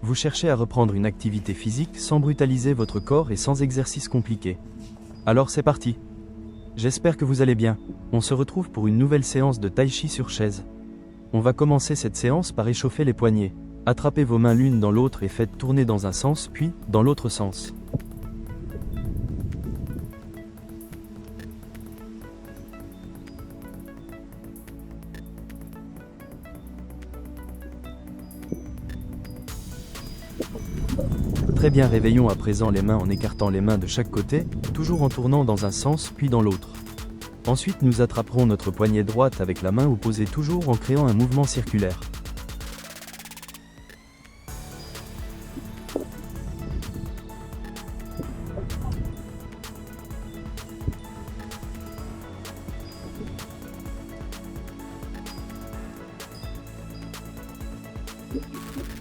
Vous cherchez à reprendre une activité physique sans brutaliser votre corps et sans exercice compliqué. Alors c'est parti. J'espère que vous allez bien. On se retrouve pour une nouvelle séance de Tai Chi sur chaise. On va commencer cette séance par échauffer les poignets. Attrapez vos mains l'une dans l'autre et faites tourner dans un sens puis dans l'autre sens. Très bien, réveillons à présent les mains en écartant les mains de chaque côté, toujours en tournant dans un sens puis dans l'autre. Ensuite nous attraperons notre poignet droite avec la main opposée toujours en créant un mouvement circulaire.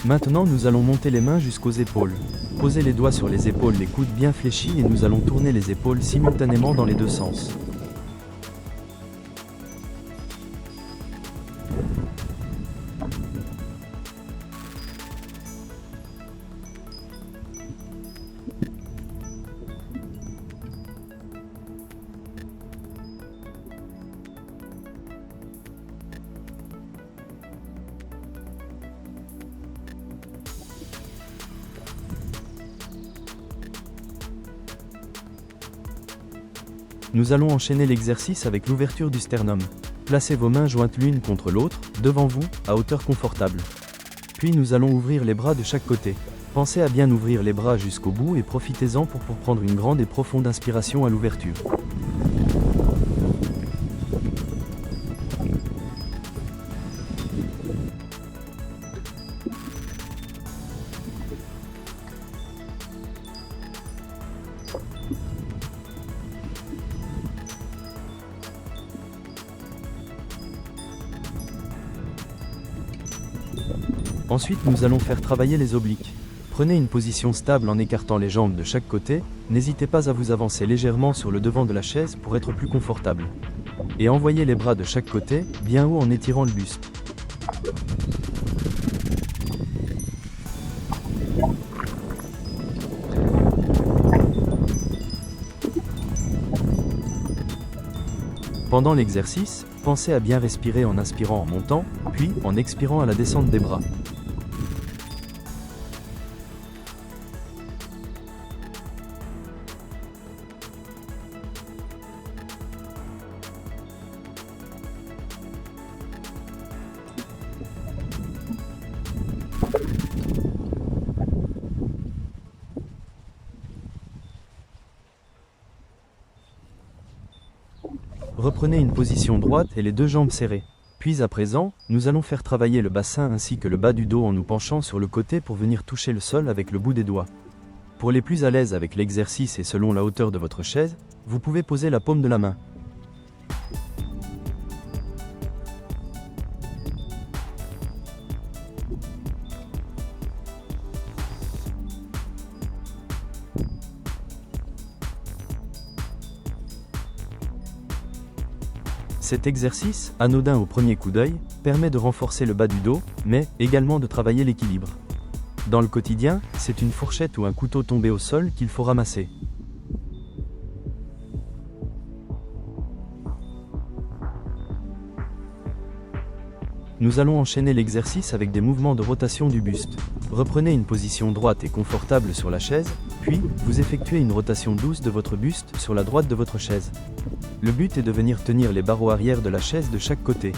Maintenant nous allons monter les mains jusqu'aux épaules. Posez les doigts sur les épaules, les coudes bien fléchis et nous allons tourner les épaules simultanément dans les deux sens. Nous allons enchaîner l'exercice avec l'ouverture du sternum. Placez vos mains jointes l'une contre l'autre, devant vous, à hauteur confortable. Puis nous allons ouvrir les bras de chaque côté. Pensez à bien ouvrir les bras jusqu'au bout et profitez-en pour prendre une grande et profonde inspiration à l'ouverture. Ensuite nous allons faire travailler les obliques. Prenez une position stable en écartant les jambes de chaque côté, n'hésitez pas à vous avancer légèrement sur le devant de la chaise pour être plus confortable. Et envoyez les bras de chaque côté, bien haut en étirant le buste. Pendant l'exercice, pensez à bien respirer en inspirant en montant, puis en expirant à la descente des bras. Reprenez une position droite et les deux jambes serrées. Puis à présent, nous allons faire travailler le bassin ainsi que le bas du dos en nous penchant sur le côté pour venir toucher le sol avec le bout des doigts. Pour les plus à l'aise avec l'exercice et selon la hauteur de votre chaise, vous pouvez poser la paume de la main. Cet exercice, anodin au premier coup d'œil, permet de renforcer le bas du dos, mais également de travailler l'équilibre. Dans le quotidien, c'est une fourchette ou un couteau tombé au sol qu'il faut ramasser. Nous allons enchaîner l'exercice avec des mouvements de rotation du buste. Reprenez une position droite et confortable sur la chaise, puis vous effectuez une rotation douce de votre buste sur la droite de votre chaise. Le but est de venir tenir les barreaux arrière de la chaise de chaque côté.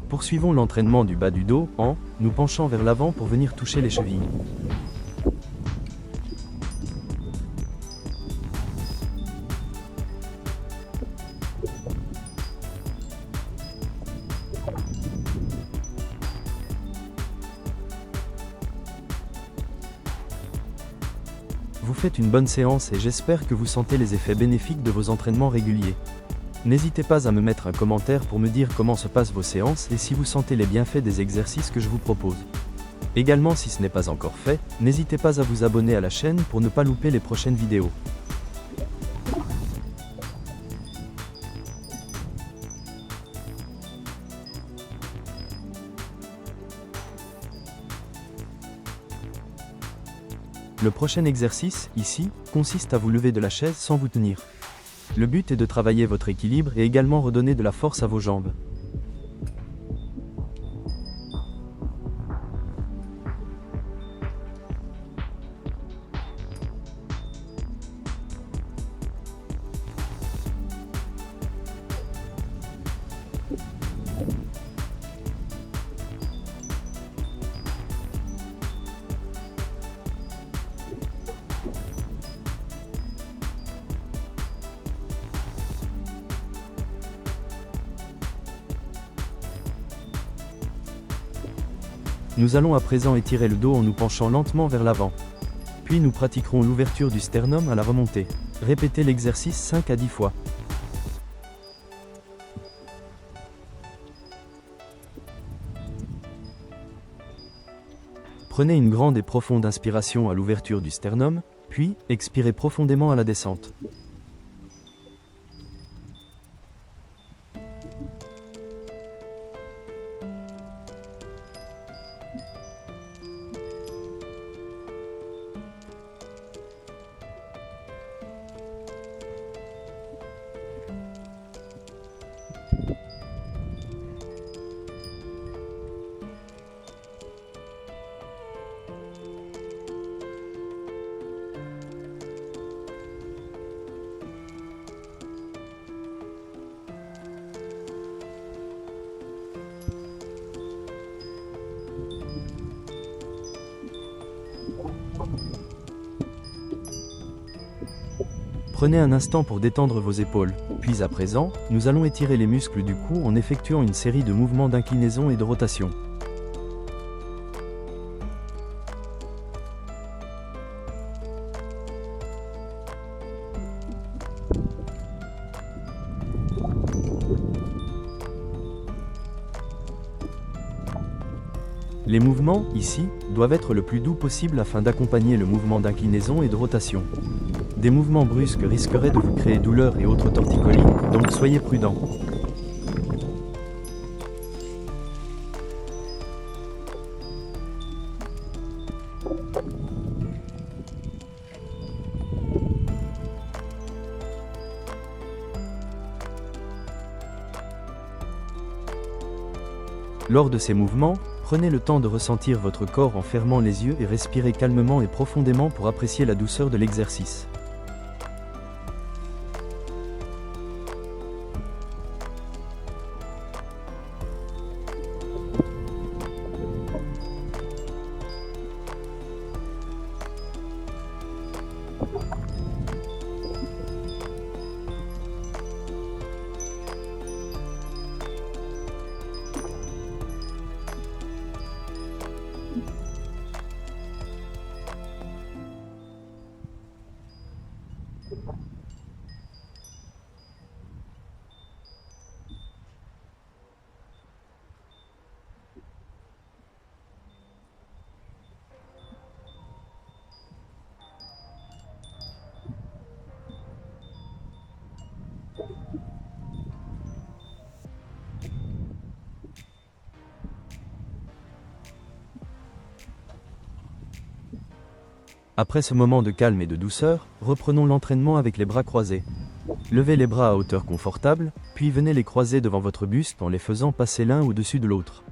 Poursuivons l'entraînement du bas du dos en nous penchant vers l'avant pour venir toucher les chevilles. Vous faites une bonne séance et j'espère que vous sentez les effets bénéfiques de vos entraînements réguliers. N'hésitez pas à me mettre un commentaire pour me dire comment se passent vos séances et si vous sentez les bienfaits des exercices que je vous propose. Également, si ce n'est pas encore fait, n'hésitez pas à vous abonner à la chaîne pour ne pas louper les prochaines vidéos. Le prochain exercice, ici, consiste à vous lever de la chaise sans vous tenir. Le but est de travailler votre équilibre et également redonner de la force à vos jambes. Nous allons à présent étirer le dos en nous penchant lentement vers l'avant. Puis nous pratiquerons l'ouverture du sternum à la remontée. Répétez l'exercice 5 à 10 fois. Prenez une grande et profonde inspiration à l'ouverture du sternum, puis expirez profondément à la descente. Prenez un instant pour détendre vos épaules, puis à présent, nous allons étirer les muscles du cou en effectuant une série de mouvements d'inclinaison et de rotation. Les mouvements, ici, doivent être le plus doux possible afin d'accompagner le mouvement d'inclinaison et de rotation. Des mouvements brusques risqueraient de vous créer douleur et autres torticolis, donc soyez prudents. Lors de ces mouvements, prenez le temps de ressentir votre corps en fermant les yeux et respirez calmement et profondément pour apprécier la douceur de l'exercice. Après ce moment de calme et de douceur, reprenons l'entraînement avec les bras croisés. Levez les bras à hauteur confortable, puis venez les croiser devant votre buste en les faisant passer l'un au-dessus de l'autre.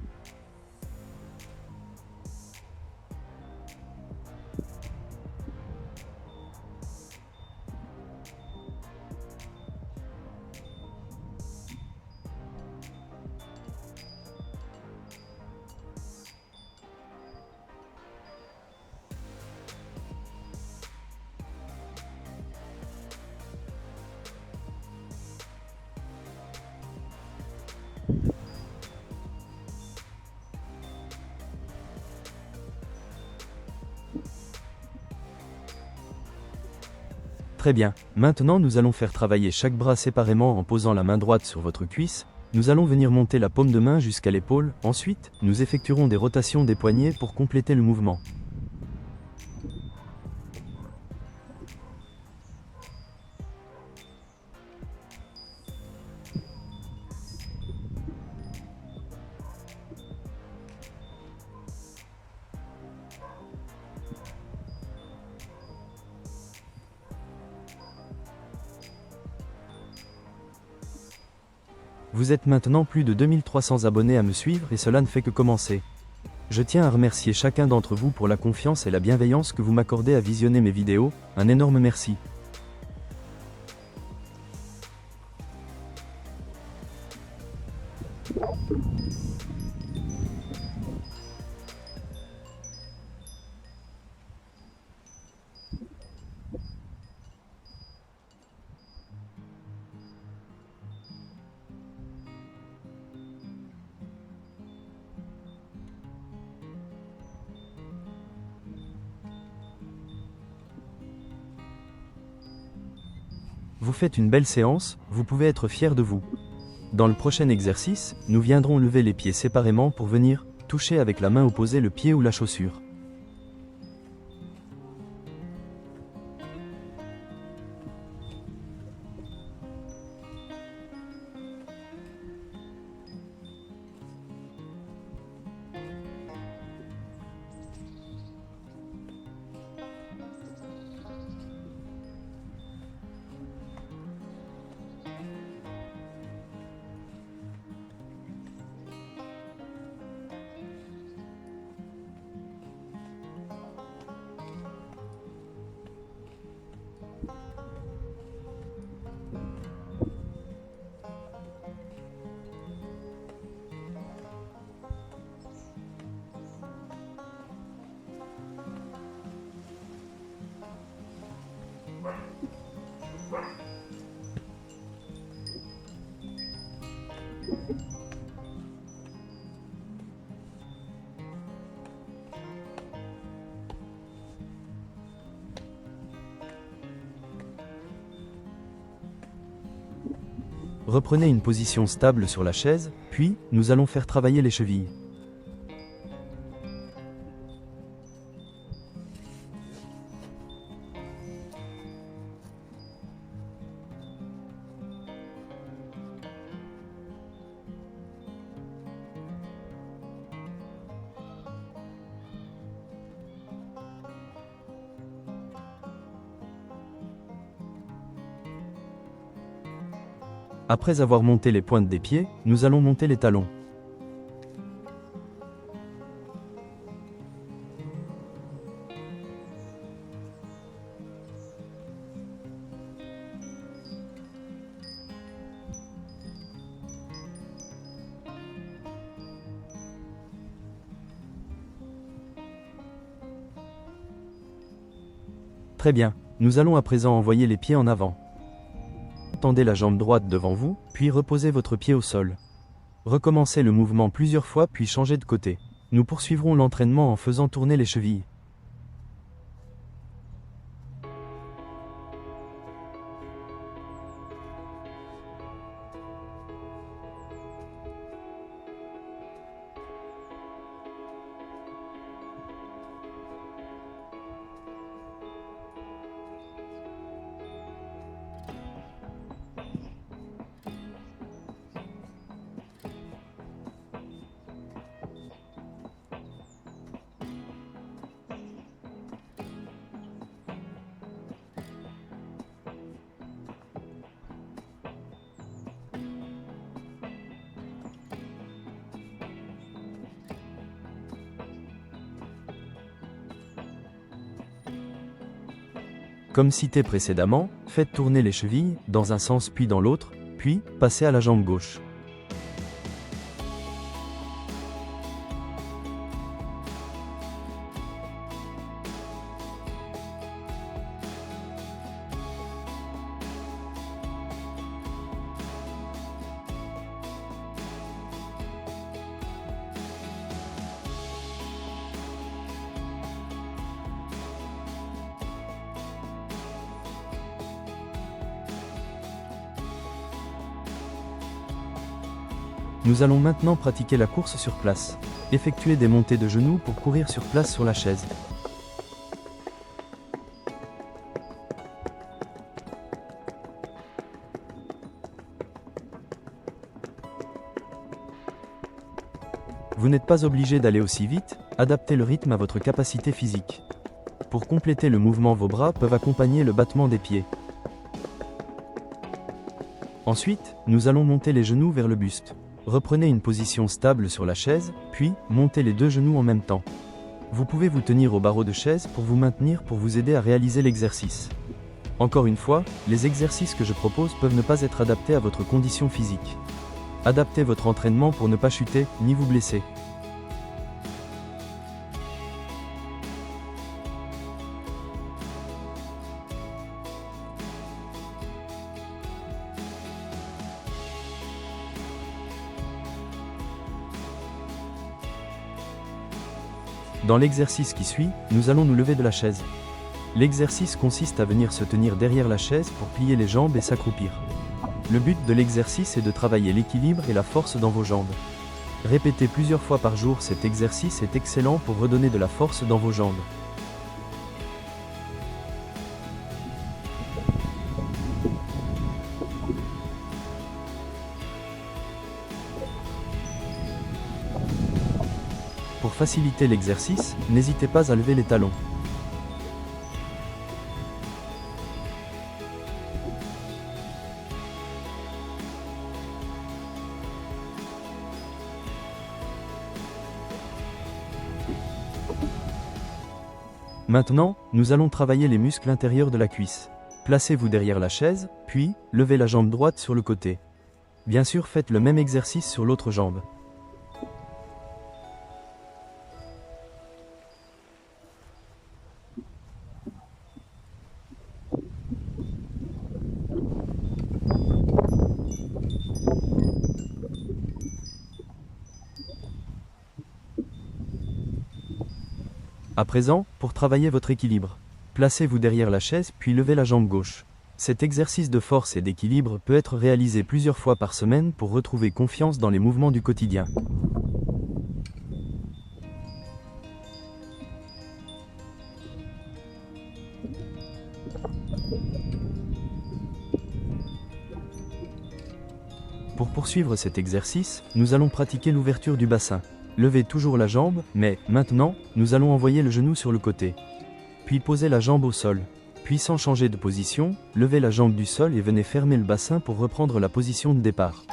Très bien, maintenant nous allons faire travailler chaque bras séparément en posant la main droite sur votre cuisse. Nous allons venir monter la paume de main jusqu'à l'épaule, ensuite, nous effectuerons des rotations des poignets pour compléter le mouvement. Vous êtes maintenant plus de 2300 abonnés à me suivre et cela ne fait que commencer. Je tiens à remercier chacun d'entre vous pour la confiance et la bienveillance que vous m'accordez à visionner mes vidéos, un énorme merci. Vous faites une belle séance, vous pouvez être fier de vous. Dans le prochain exercice, nous viendrons lever les pieds séparément pour venir toucher avec la main opposée le pied ou la chaussure. Reprenez une position stable sur la chaise, puis nous allons faire travailler les chevilles. Après avoir monté les pointes des pieds, nous allons monter les talons. Très bien, nous allons à présent envoyer les pieds en avant. Tendez la jambe droite devant vous, puis reposez votre pied au sol. Recommencez le mouvement plusieurs fois puis changez de côté. Nous poursuivrons l'entraînement en faisant tourner les chevilles. Comme cité précédemment, faites tourner les chevilles, dans un sens puis dans l'autre, puis passez à la jambe gauche. Nous allons maintenant pratiquer la course sur place. Effectuez des montées de genoux pour courir sur place sur la chaise. Vous n'êtes pas obligé d'aller aussi vite, adaptez le rythme à votre capacité physique. Pour compléter le mouvement, vos bras peuvent accompagner le battement des pieds. Ensuite, nous allons monter les genoux vers le buste. Reprenez une position stable sur la chaise, puis montez les deux genoux en même temps. Vous pouvez vous tenir au barreau de chaise pour vous maintenir pour vous aider à réaliser l'exercice. Encore une fois, les exercices que je propose peuvent ne pas être adaptés à votre condition physique. Adaptez votre entraînement pour ne pas chuter, ni vous blesser. Dans l'exercice qui suit, nous allons nous lever de la chaise. L'exercice consiste à venir se tenir derrière la chaise pour plier les jambes et s'accroupir. Le but de l'exercice est de travailler l'équilibre et la force dans vos jambes. Répétez plusieurs fois par jour, cet exercice est excellent pour redonner de la force dans vos jambes. Pour faciliter l'exercice, n'hésitez pas à lever les talons. Maintenant, nous allons travailler les muscles intérieurs de la cuisse. Placez-vous derrière la chaise, puis, levez la jambe droite sur le côté. Bien sûr, faites le même exercice sur l'autre jambe. À présent, pour travailler votre équilibre, placez-vous derrière la chaise puis levez la jambe gauche. Cet exercice de force et d'équilibre peut être réalisé plusieurs fois par semaine pour retrouver confiance dans les mouvements du quotidien. Pour poursuivre cet exercice, nous allons pratiquer l'ouverture du bassin. Levez toujours la jambe, mais, maintenant, nous allons envoyer le genou sur le côté. Puis posez la jambe au sol. Puis sans changer de position, levez la jambe du sol et venez fermer le bassin pour reprendre la position de départ.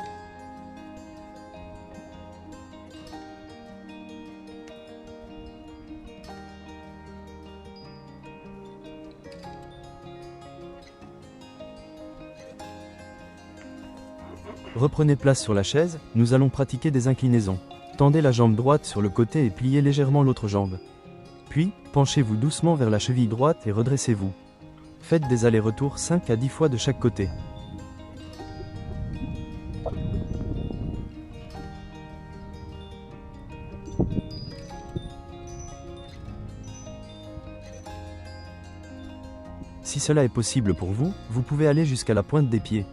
Reprenez place sur la chaise, nous allons pratiquer des inclinaisons. Tendez la jambe droite sur le côté et pliez légèrement l'autre jambe. Puis, penchez-vous doucement vers la cheville droite et redressez-vous. Faites des allers-retours 5 à 10 fois de chaque côté. Si cela est possible pour vous, vous pouvez aller jusqu'à la pointe des pieds.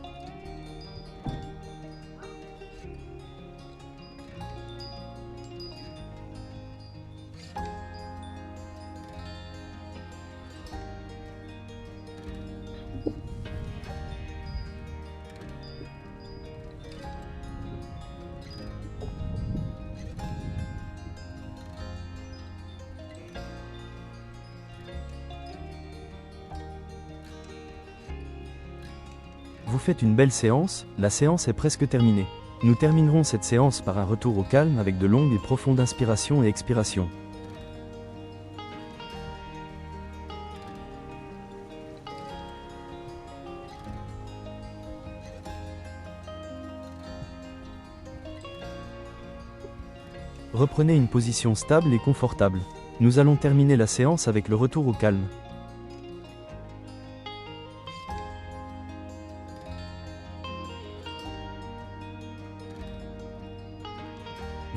Vous faites une belle séance, la séance est presque terminée. Nous terminerons cette séance par un retour au calme avec de longues et profondes inspirations et expirations. Reprenez une position stable et confortable. Nous allons terminer la séance avec le retour au calme.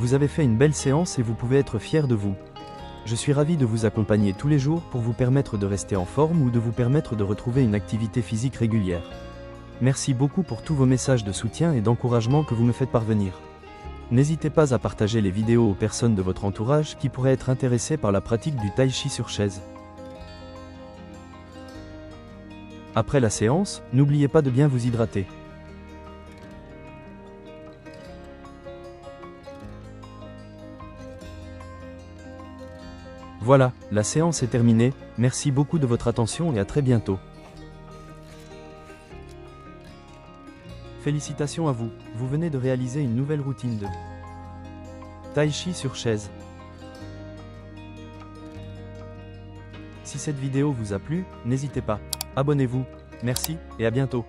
Vous avez fait une belle séance et vous pouvez être fier de vous. Je suis ravi de vous accompagner tous les jours pour vous permettre de rester en forme ou de vous permettre de retrouver une activité physique régulière. Merci beaucoup pour tous vos messages de soutien et d'encouragement que vous me faites parvenir. N'hésitez pas à partager les vidéos aux personnes de votre entourage qui pourraient être intéressées par la pratique du tai chi sur chaise. Après la séance, n'oubliez pas de bien vous hydrater. Voilà, la séance est terminée, merci beaucoup de votre attention et à très bientôt. Félicitations à vous, vous venez de réaliser une nouvelle routine de tai chi sur chaise. Si cette vidéo vous a plu, n'hésitez pas, abonnez-vous, merci et à bientôt.